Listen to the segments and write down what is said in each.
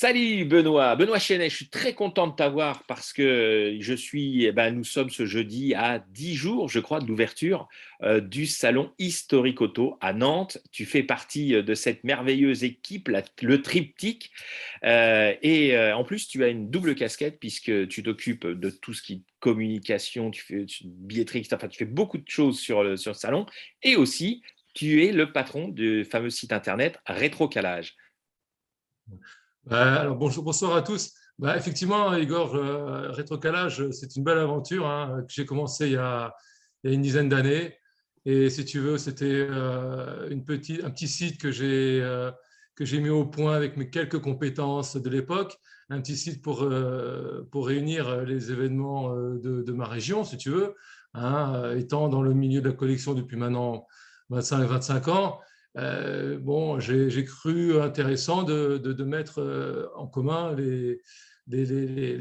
Salut Benoît Chenet, je suis très content de t'avoir parce que nous sommes ce jeudi à 10 jours, je crois, de l'ouverture du salon Historique Auto à Nantes. Tu fais partie de cette merveilleuse équipe, le triptyque, en plus tu as une double casquette puisque tu t'occupes de tout ce qui est communication, billetterie, enfin, tu fais beaucoup de choses sur le salon et aussi tu es le patron du fameux site internet Rétrocalage. Alors bonsoir à tous. Effectivement, Igor, rétrocalage, c'est une belle aventure que j'ai commencé il y a une dizaine d'années. Et si tu veux, c'était un petit site que j'ai mis au point avec mes quelques compétences de l'époque. Un petit site pour réunir les événements de ma région, si tu veux. Étant dans le milieu de la collection depuis maintenant 25 ans. J'ai cru intéressant de mettre en commun les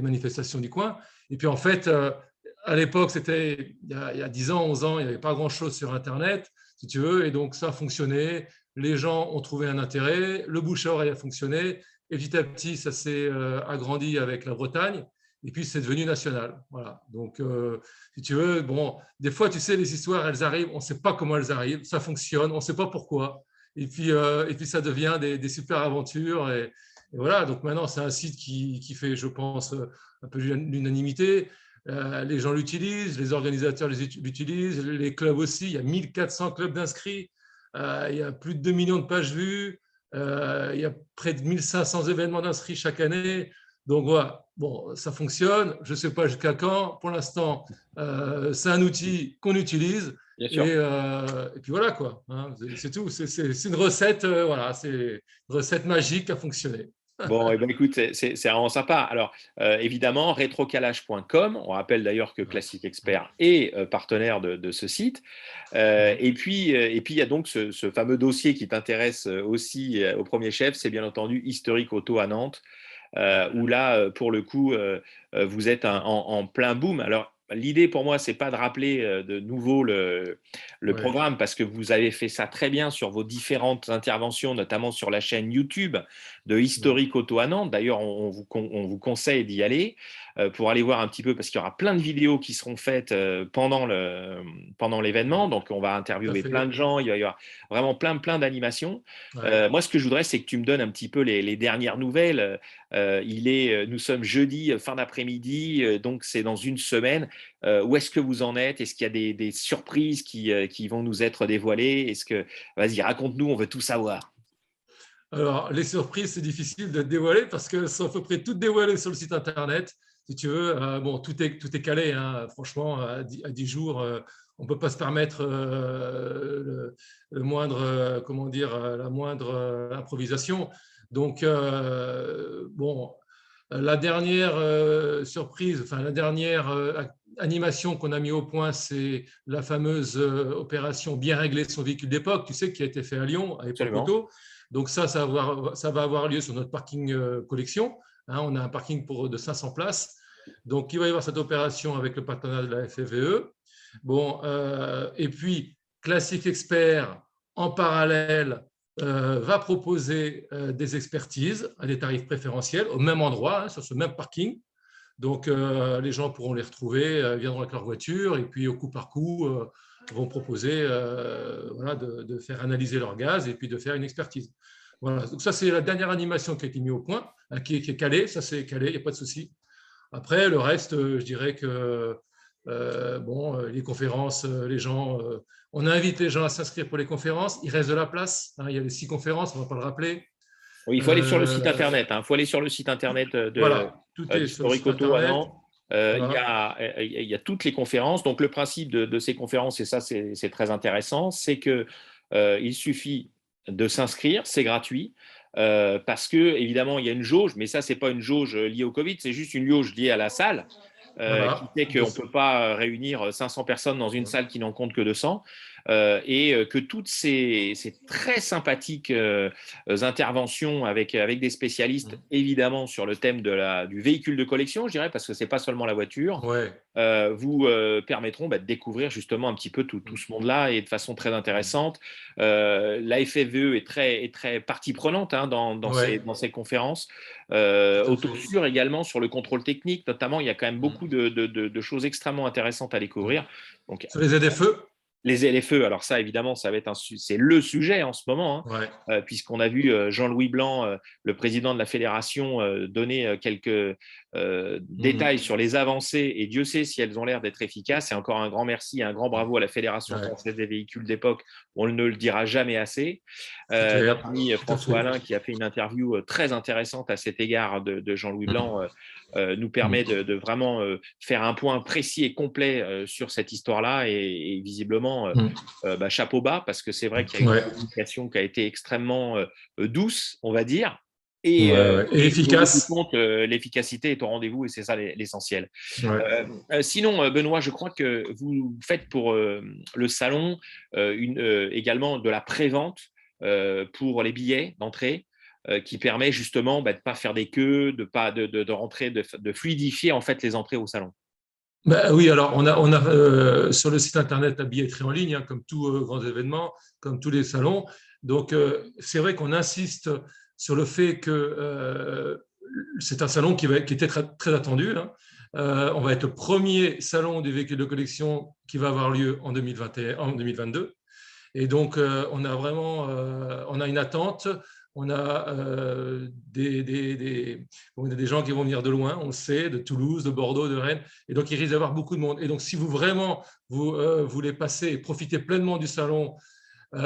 manifestations du coin. Et puis en fait, à l'époque, c'était il y a 10 ans, 11 ans, il n'y avait pas grand-chose sur Internet, si tu veux, et donc ça fonctionnait. Les gens ont trouvé un intérêt, le bouche à oreille a fonctionné, et petit à petit, ça s'est agrandi avec la Bretagne, et puis c'est devenu national. Voilà. Donc, si tu veux, bon, des fois, tu sais, les histoires, elles arrivent, on ne sait pas comment elles arrivent, ça fonctionne, on ne sait pas pourquoi. Et puis ça devient des super aventures. Et voilà, donc maintenant, c'est un site qui fait, je pense, un peu l'unanimité. Les gens l'utilisent, les organisateurs l'utilisent, les clubs aussi. Il y a 1400 clubs d'inscrits, il y a plus de 2 millions de pages vues, il y a près de 1500 événements d'inscrits chaque année. Donc voilà, bon, ça fonctionne. Je ne sais pas jusqu'à quand. Pour l'instant, c'est un outil qu'on utilise. Bien sûr. Et puis voilà quoi, c'est tout. C'est une recette, voilà, c'est une recette magique qui a fonctionné. Bon, eh ben, écoute, c'est vraiment sympa. Alors, évidemment, rétrocalage.com, on rappelle d'ailleurs que Classic Expert est partenaire de ce site. Et puis, il y a donc ce fameux dossier qui t'intéresse aussi au premier chef, c'est bien entendu Historique Auto à Nantes, où là, pour le coup, vous êtes en plein boom. Alors, l'idée pour moi, c'est pas de rappeler de nouveau le Ouais, programme parce que vous avez fait ça très bien sur vos différentes interventions, notamment sur la chaîne YouTube de ouais, Historique Auto à Nantes. D'ailleurs, on vous conseille d'y aller pour aller voir un petit peu parce qu'il y aura plein de vidéos qui seront faites pendant l'événement. ouais, Donc, on va tout à interviewer plein de fait. gens. Il va y avoir vraiment plein d'animations. Ouais. Moi, ce que je voudrais, c'est que tu me donnes un petit peu les dernières nouvelles. Nous sommes jeudi, fin d'après-midi, donc c'est dans une semaine. Où est-ce que vous en êtes? Est-ce qu'il y a des surprises qui vont nous être dévoilées? Vas-y, raconte-nous, on veut tout savoir. Alors, les surprises, c'est difficile de dévoiler parce qu'elles sont à peu près toutes dévoilées sur le site internet. Si tu veux, bon, tout est calé, franchement, à 10 jours, on ne peut pas se permettre le moindre, comment dire, la moindre improvisation. Donc, bon, la dernière surprise, enfin, la dernière animation qu'on a mis au point, c'est la fameuse opération Bien régler son véhicule d'époque, tu sais, qui a été fait à Lyon, à Époque Absolument. Auto. Donc ça va avoir lieu sur notre parking collection. On a un parking de 500 places. Donc il va y avoir cette opération avec le partenariat de la FFVE. Bon, et puis Classic Expert, en parallèle, va proposer des expertises à des tarifs préférentiels au même endroit, sur ce même parking. Donc, les gens pourront les retrouver, viendront avec leur voiture et puis au coup par coup, vont proposer voilà, de faire analyser leur gaz et puis de faire une expertise. Voilà. Donc ça, c'est la dernière animation qui a été mise au point, qui est calée. Ça, c'est calé, il n'y a pas de souci. Après, le reste, je dirais que bon, les conférences, les gens, on invite les gens à s'inscrire pour les conférences. Il reste de la place. Il y a les 6 conférences, on ne va pas le rappeler. Oui, il faut aller sur le site Euh, internet. Il faut aller sur le site internet voilà, tout est sur le d'Historique site Auto à internet. Nantes. Voilà. Il y a toutes les conférences. Donc, le principe de ces conférences, et ça, c'est très intéressant, c'est que il suffit de s'inscrire, c'est gratuit. Parce que, évidemment, il y a une jauge, mais ça, c'est pas une jauge liée au Covid, c'est juste une jauge liée à la salle, qui Voilà. fait qu'on ne peut pas réunir 500 personnes dans une salle qui n'en compte que 200. et que toutes ces très sympathiques interventions avec des spécialistes, évidemment, sur le thème du véhicule de collection, je dirais, parce que ce n'est pas seulement la voiture, Ouais. vous permettront de découvrir justement un petit peu tout ce monde-là et de façon très intéressante. La FFVE est très partie prenante dans Ouais, ces conférences. tout à fait. Autosur également sur le contrôle technique, notamment, il y a quand même beaucoup de choses extrêmement intéressantes à découvrir. Donc, Sur les ZFE? les LFE, alors ça, évidemment, ça va être c'est le sujet en ce moment, Ouais. puisqu'on a vu Jean-Louis Blanc, le président de la fédération, donner quelques détails sur les avancées, et Dieu sait si elles ont l'air d'être efficaces. Et encore un grand merci, un grand bravo à la Fédération Ouais, française des véhicules d'époque. On ne le dira jamais assez. c'est clair. Notre ami Tout à François fait. Alain, qui a fait une interview très intéressante à cet égard de Jean-Louis Blanc, nous permet de vraiment faire un point précis et complet sur cette histoire-là, et visiblement, chapeau bas, parce que c'est vrai qu'il y a une Ouais. communication qui a été extrêmement douce, on va dire, Ouais, et, ouais. Et au bout du efficace. compte, l'efficacité est au rendez-vous, et c'est ça l'essentiel. Ouais. Sinon, Benoît, je crois que vous faites pour le salon également de la prévente pour les billets d'entrée, qui permet justement de ne pas faire des queues, de rentrer, de fluidifier en fait les entrées au salon. Ben oui, alors on a sur le site internet la billetterie en ligne, hein, comme tout grand événement, comme tous les salons. Donc c'est vrai qu'on insiste sur le fait que c'est un salon qui était très, très attendu, hein. On va être le premier salon des véhicules de collection qui va avoir lieu en 2021, en 2022. Et donc, on a vraiment on a une attente. On a, on a des gens qui vont venir de loin, on le sait, de Toulouse, de Bordeaux, de Rennes. Et donc, il risque d'avoir beaucoup de monde. Et donc, si vous vraiment vous voulez passer et profiter pleinement du salon,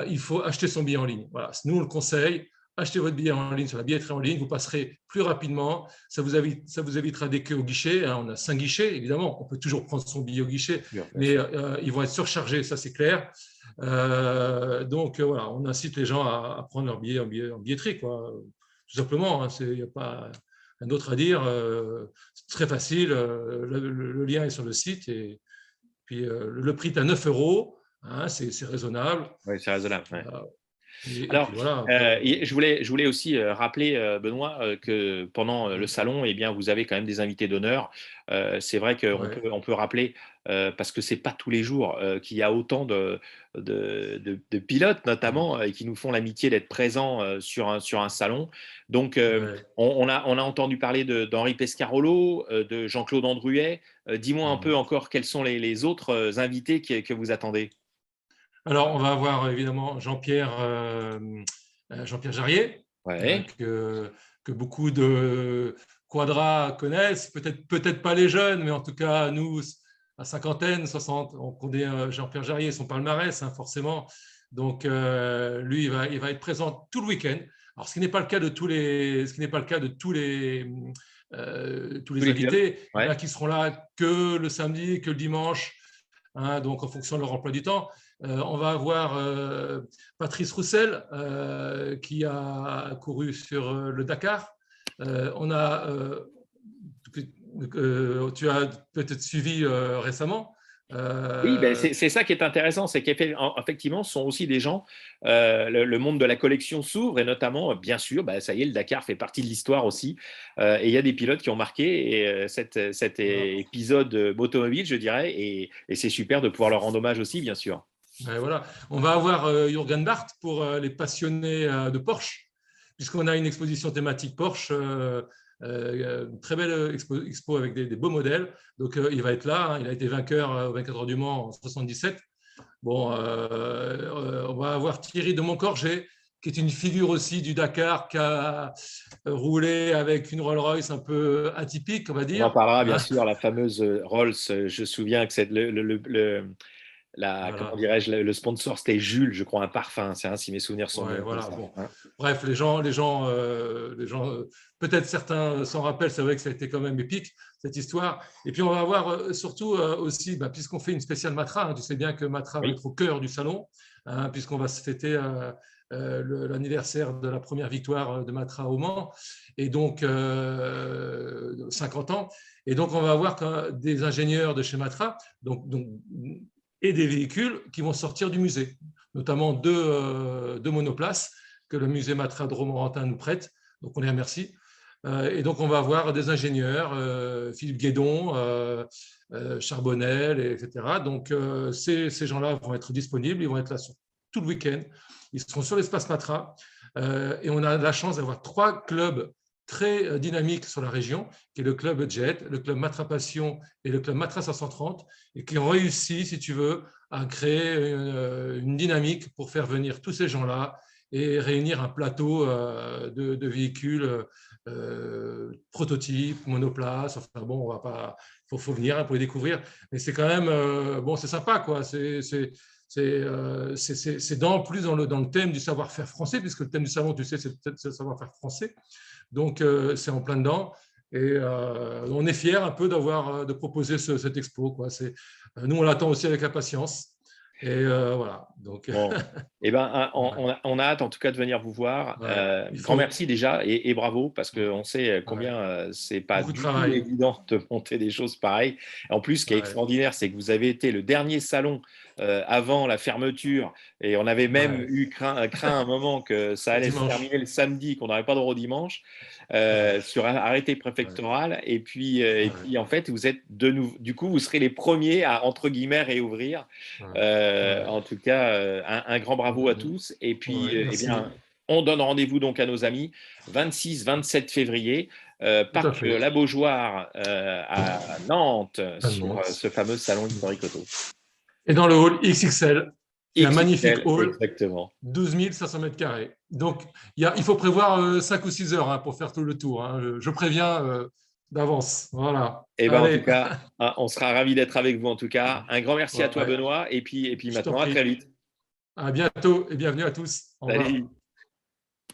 il faut acheter son billet en ligne. Voilà, nous, on le conseille. Achetez votre billet en ligne sur la billetterie en ligne, vous passerez plus rapidement. Ça vous évitera des queues au guichet, hein. On a 5 guichets, évidemment. On peut toujours prendre son billet au guichet, Bien mais sûr. ils vont être surchargés, ça c'est clair. Donc voilà, on incite les gens à prendre leur billet en billetterie, quoi. Tout simplement, hein, il n'y a pas un autre à dire. C'est très facile. Le lien est sur le site, et puis le prix est à 9 euros. Hein, c'est raisonnable. Oui, c'est raisonnable. Ouais. Et puis Alors, voilà. Après, je voulais aussi rappeler, Benoît, que pendant le salon, eh bien, vous avez quand même des invités d'honneur. C'est vrai qu'on ouais. on peut rappeler, parce que c'est pas tous les jours qu'il y a autant de pilotes, notamment, qui nous font l'amitié d'être présents sur un salon. Donc, Ouais. on a entendu parler d'Henri Pescarolo, de Jean-Claude Andruet. Dis-moi un peu encore quels sont les autres invités que vous attendez. Alors, on va avoir évidemment Jean-Pierre Jarrier, hein, Ouais. que beaucoup de quadras connaissent, peut-être pas les jeunes, mais en tout cas, nous, à cinquantaine, 60, on connaît Jean-Pierre Jarrier, son palmarès, hein, forcément. Donc, lui, il va être présent tout le week-end. Alors, ce qui n'est pas le cas de tous Tous les les pilotes. invités. Il y en Ouais. a qui seront là que le samedi, que le dimanche, hein, donc en fonction de leur emploi du temps. On va avoir Patrice Roussel, qui a couru sur le Dakar. On a, tu as peut-être suivi récemment. Oui, ben Euh, c'est ça qui est intéressant, c'est qu'effectivement, ce sont aussi des gens, le monde de la collection s'ouvre, et notamment, bien sûr, ben, ça y est, le Dakar fait partie de l'histoire aussi, et il y a des pilotes qui ont marqué cet voilà. épisode automobile, je dirais, et c'est super de pouvoir leur rendre hommage aussi, bien sûr. Voilà. On va avoir Jürgen Barth pour les passionnés de Porsche, puisqu'on a une exposition thématique Porsche, une très belle expo avec des beaux modèles. Donc, il va être là, hein. Il a été vainqueur au 24 heures du Mans en 77. Bon, on va avoir Thierry de Montcorgé, qui est une figure aussi du Dakar, qui a roulé avec une Rolls-Royce un peu atypique, on va On en dire, parlera, bien hein. sûr, la fameuse Rolls. Je me souviens que c'est comment Voilà. dirais-je, le sponsor, c'était Jules, je crois, un parfum, si mes souvenirs sont Ouais, bons, comme voilà. ça, Bon. hein. Bref, les gens peut-être certains s'en rappellent, c'est vrai que ça a été quand même épique, cette histoire. Et puis, on va avoir surtout aussi, puisqu'on fait une spéciale Matra, hein, tu sais bien que Matra va Oui. être au cœur du salon, hein, puisqu'on va se fêter l'anniversaire de la première victoire de Matra au Mans, et donc 50 ans. Et donc, on va avoir des ingénieurs de chez Matra, donc et des véhicules qui vont sortir du musée, notamment deux monoplaces que le musée Matra de Romorantin nous prête. Donc, on les remercie. Et donc, on va avoir des ingénieurs, Philippe Guédon, Charbonnel, etc. Donc, ces gens-là vont être disponibles. Ils vont être là tout le week-end. Ils seront sur l'espace Matra. Et on a la chance d'avoir 3 clubs très dynamiques sur la région, qui est le club Jet, le club Matra Passion et le club Matra 530, et qui ont réussi, si tu veux, à créer une dynamique pour faire venir tous ces gens-là et réunir un plateau de véhicules prototypes, monoplaces. Enfin bon, on va pas, faut venir pour les découvrir, mais c'est quand même bon, c'est sympa quoi. C'est plus dans le thème du savoir-faire français, puisque le thème du salon, tu sais, c'est peut-être le savoir-faire français. Donc c'est en plein dedans. Et on est fiers un peu de proposer cette expo, quoi. Nous, on l'attend aussi avec impatience. Et voilà. Donc, Bon. Eh ben, on a hâte en tout cas de venir vous voir. Grand merci déjà et bravo, parce qu'on sait combien c'est pas beaucoup de du tout travail. évident de monter des choses pareilles. En plus, ce qui est extraordinaire, c'est que vous avez été le dernier salon avant la fermeture, et on avait même craint un moment que ça allait se terminer le samedi, qu'on n'aurait pas de droit au dimanche, sur un arrêté préfectoral. Et puis en fait, vous êtes du coup, vous serez les premiers à, entre guillemets, réouvrir. En tout cas, un grand bravo à tous. Et puis, eh bien, on donne rendez-vous donc à nos amis 26-27 février, Parc La Beaujoire à Nantes, sur ce fameux salon historique auto. Et dans le hall XXL, qui est un magnifique hall, exactement. 12 500 mètres carrés. Donc, il faut prévoir 5 ou 6 heures pour faire tout le tour. Je préviens d'avance. Voilà. Et ben, en tout cas, on sera ravis d'être avec vous. En tout cas, un grand merci à toi, Benoît. Et puis maintenant, à très vite. À bientôt et bienvenue à tous. Au revoir. Salut.